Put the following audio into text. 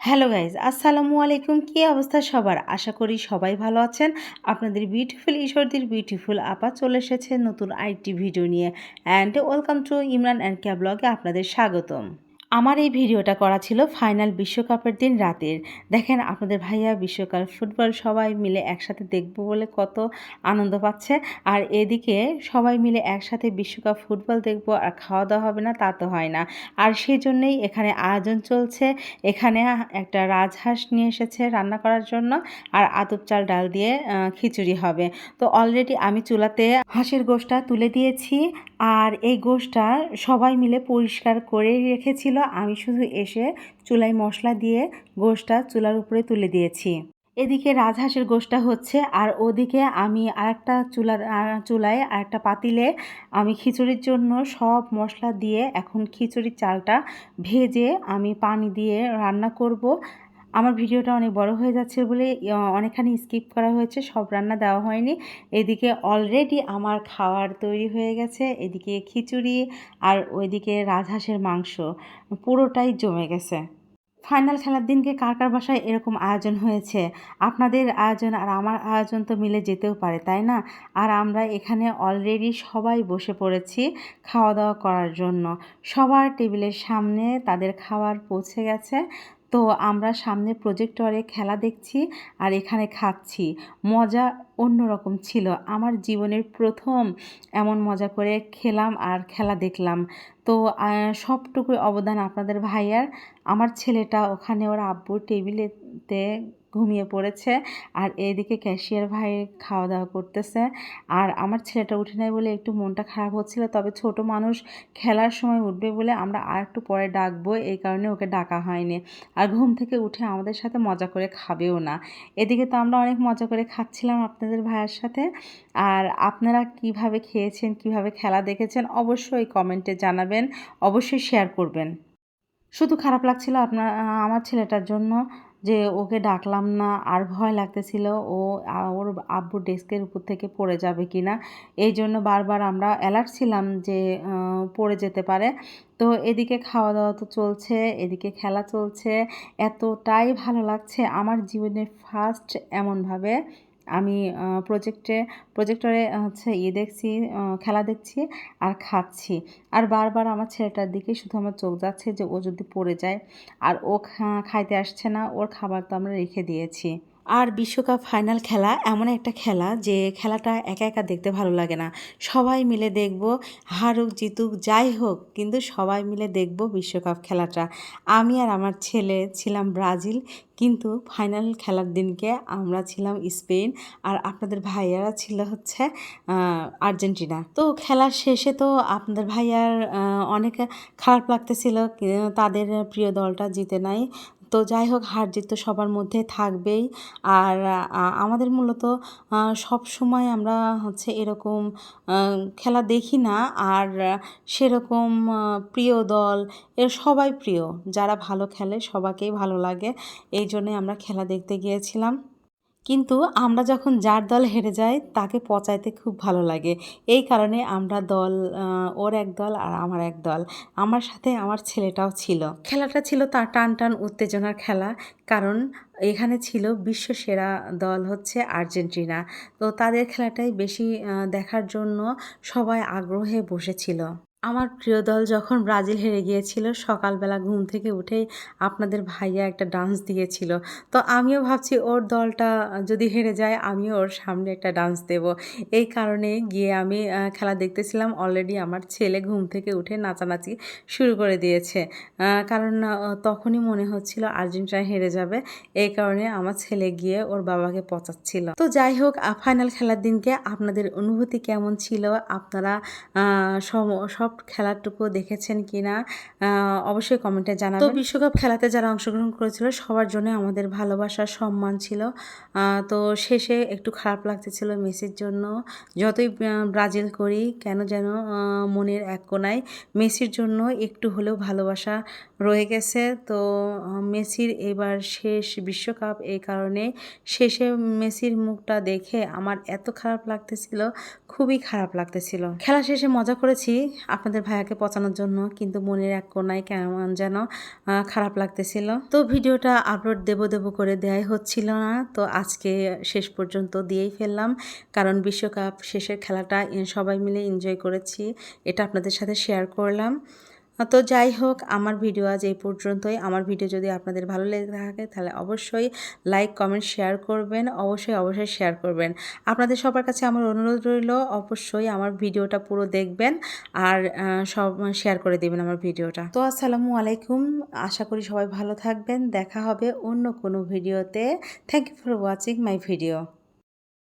Hello guys, আসসালামু আলাইকুম। কী অবস্থা সবার? আশা করি সবাই ভালো আছেন। আপনাদের বিউটিফুল ঈশ্বরদীর বিউটিফুল আপা চলে এসেছে নতুন আরেকটি ভিডিও নিয়ে। And welcome to Imran and Keya ব্লগে আপনাদের স্বাগতম। আমার এই ভিডিওটা করা ছিল ফাইনাল বিশ্বকাপের দিন রাতের। দেখেন আপনাদের ভাইয়া বিশ্বকাপ ফুটবল সবাই মিলে একসাথে দেখব বলে কত আনন্দ পাচ্ছে। আর এদিকে সবাই মিলে একসাথে বিশ্বকাপ ফুটবল দেখব আর খাওয়া দাওয়া হবে না তা তো হয় না। আর সেজন্যই এখানে আয়োজন চলছে। এখানে একটা রাজহাঁস নিয়ে এসেছে রান্না করার জন্য, আর আতপ চাল ডাল দিয়ে খিচুড়ি হবে। তো অলরেডি আমি চুলাতে হাঁসের গোশটা তুলে দিয়েছি। আর এই গোশটা সবাই মিলে পরিষ্কার করে রেখেছিল, আমি শুধু এসে চুলায় মশলা দিয়ে গোশটা চুলার উপরে তুলে দিয়েছি। এদিকে রাজহাঁসের গোশটা হচ্ছে, আর ওদিকে আমি আরেকটা চুলায় আরেকটা পাতিলে আমি খিচুড়ির জন্য সব মশলা দিয়ে এখন খিচুড়ির চালটা ভেজে আমি পানি দিয়ে রান্না করব। আমার ভিডিওটা অনেক বড় হয়ে যাচ্ছে বলে অনেকখানি স্কিপ করা হয়েছে, সব রান্না দেওয়া হয়নি। এদিকে অলরেডি আমার খাওয়ার তৈরি হয়ে গেছে, এদিকে খিচুড়ি আর ওইদিকে রাজহাঁসের মাংস পুরোটাই জমে গেছে। ফাইনাল খেলার দিনকে কার কার বাসায় এরকম আয়োজন হয়েছে? আপনাদের আয়োজন আর আমার আয়োজন তো মিলে যেতেও পারে, তাই না? আর আমরা এখানে অলরেডি সবাই বসে পড়েছি খাওয়া দাওয়া করার জন্য। সবার টেবিলের সামনে তাদের খাবার পৌঁছে গেছে। তো আমরা সামনে প্রজেক্টরে খেলা দেখছি আর এখানে খাচ্ছি। মজা অন্যরকম ছিল। আমার জীবনের প্রথম এমন মজা করে খেলাম আর খেলা দেখলাম। তো সবটুকুই অবদান আপনাদের ভাইয়ার। আমার ছেলেটা ওখানে ওর আব্বুর টেবিলেতে ঘুমিয়ে পড়েছে, আর এদিকে ক্যাশিয়ার ভাই খাওয়া দাওয়া করতেছে। আর আমার ছেলেটা উঠে নেয় বলে একটু মনটা খারাপ হচ্ছিল, তবে ছোট মানুষ খেলার সময় উঠবে বলে আমরা আর একটু পরে ডাকবো, এই কারণে ওকে ডাকা হয়নি। আর ঘুম থেকে উঠে আমাদের সাথে মজা করে খাবেও না। এদিকে তো আমরা অনেক মজা করে খাচ্ছিলাম আপনাদের ভাইয়ের সাথে। আর আপনারা কিভাবে খেয়েছেন, কিভাবে খেলা দেখেছেন অবশ্যই কমেন্টে জানাবেন, অবশ্যই শেয়ার করবেন। শুধু খারাপ লাগছিল আমার ছেলেটার জন্য, যে ওকে ডাকলাম না, আর ভয় লাগতেছিল ওর আব্বুর ডেস্কের উপর থেকে পড়ে যাবে কি না। এই জন্য বারবার আমরা অ্যালার্ট ছিলাম যে পড়ে যেতে পারে। তো এদিকে খাওয়া দাওয়া তো চলছে, এদিকে খেলা চলছে। এতটাই ভালো লাগছে, আমার জীবনের ফার্স্ট এমনভাবে আমি প্রজেক্টরে হচ্ছে দেখছি, খেলা দেখছি আর খাচ্ছি। আর বারবার আমার ছেলেটার দিকে শুধু আমার চোখ যাচ্ছে যে ও যদি পড়ে যায়। আর ও খাইতে আসছে না, ওর খাবার তো আমরা রেখে দিয়েছি। আর বিশ্বকাপ ফাইনাল খেলা এমন একটা খেলা যে খেলাটা একা একা দেখতে ভালো লাগে না, সবাই মিলে দেখব। হারুক জিতুক যাই হোক, কিন্তু সবাই মিলে দেখব বিশ্বকাপ খেলাটা। আমি আর আমার ছেলে ছিলাম ব্রাজিল, কিন্তু ফাইনাল খেলার দিনকে আমরা ছিলাম স্পেন, আর আপনাদের ভাইয়ারা ছিল হচ্ছে আর্জেন্টিনা। তো খেলার শেষে তো আপনাদের ভাইয়ার অনেক খারাপ লাগতেছিল, তাদের প্রিয় দলটা জিতে নাই। তো যাই হোক, হার জিত তো সবার মধ্যে থাকবেই। আর আমাদের মূলত সব সময় আমরা হচ্ছে এরকম খেলা দেখি না। আর সেরকম প্রিয় দল এর সবাই প্রিয়, যারা ভালো খেলে সবাইকেই ভালো লাগে, এই জন্যে আমরা খেলা দেখতে গিয়েছিলাম। কিন্তু আমরা যখন যার দল হেরে যায় তাকে পচাইতে খুব ভালো লাগে। এই কারণে আমরা দল, ওর এক দল আর আমার এক দল। আমার সাথে আমার ছেলেটাও ছিল। খেলাটা ছিল তার টান টান উত্তেজনার খেলা, কারণ এখানে ছিল বিশ্বসেরা দল হচ্ছে আর্জেন্টিনা। তো তাদের খেলাটাই বেশি দেখার জন্য সবাই আগ্রহে বসেছিল। আমার প্রিয় দল যখন ব্রাজিল হেরে গিয়েছিল, সকালবেলা ঘুম থেকে উঠেই আপনাদের ভাইয়া একটা ডান্স দিয়েছিল। তো আমিও ভাবছি ওর দলটা যদি হেরে যায় আমিও ওর সামনে একটা ডান্স দেব। এই কারণে গিয়ে আমি খেলা দেখতেছিলাম। অলরেডি আমার ছেলে ঘুম থেকে উঠে নাচানাচি শুরু করে দিয়েছে, কারণ তখনই মনে হচ্ছিল আর্জেন্টিনা হেরে যাবে। এই কারণে আমার ছেলে গিয়ে ওর বাবাকে পচাচ্ছিল। তো যাই হোক, ফাইনাল খেলার দিনকে আপনাদের অনুভূতি কেমন ছিল, আপনারা সব খেলাটুকু দেখেছেন কিনা অবশ্যই কমেন্টে জানাবেন। তো বিশ্বকাপ খেলাতে যারা অংশগ্রহণ করেছিল সবার জন্য আমাদের ভালোবাসা সম্মান ছিল। তো শেষে একটু খারাপ লাগতেছিল মেসির জন্য। যতই ব্রাজিল করি কেন যেন মনের এক কোণায় মেসির জন্য একটু হলেও ভালোবাসা রয়ে গেছে। তো মেসির এবার শেষ বিশ্বকাপ, এই কারণে শেষে মেসির মুখটা দেখে আমার এত খারাপ লাগতেছিল, খুবই খারাপ লাগতেছিল। খেলা শেষে মজা করেছি, আপনাদের ভাইয়াকে পচানোর জন্য, কিন্তু মনের এক কোণায় কেমন যেন খারাপ লাগতেছিল। তো ভিডিওটা আপলোড দেব করে দেয়াই হচ্ছিল না, তো আজকে শেষ পর্যন্ত দিয়েই ফেললাম, কারণ বিশ্বকাপ শেষের খেলাটা সবাই মিলে এনজয় করেছি, এটা আপনাদের সাথে শেয়ার করলাম। তো যাই হোক, আমার ভিডিও আজ এই পর্যন্তই। আমার ভিডিও যদি আপনাদের ভালো লেগে থাকে তাহলে অবশ্যই লাইক কমেন্ট শেয়ার করবেন, অবশ্যই শেয়ার করবেন। আপনাদের সবার কাছে আমার অনুরোধ রইল, অবশ্যই আমার ভিডিওটা পুরো দেখবেন আর সব শেয়ার করে দেবেন আমার ভিডিওটা। তো আসসালামু আলাইকুম, আশা করি সবাই ভালো থাকবেন। দেখা হবে অন্য কোনো ভিডিওতে। Thank you for watching my video.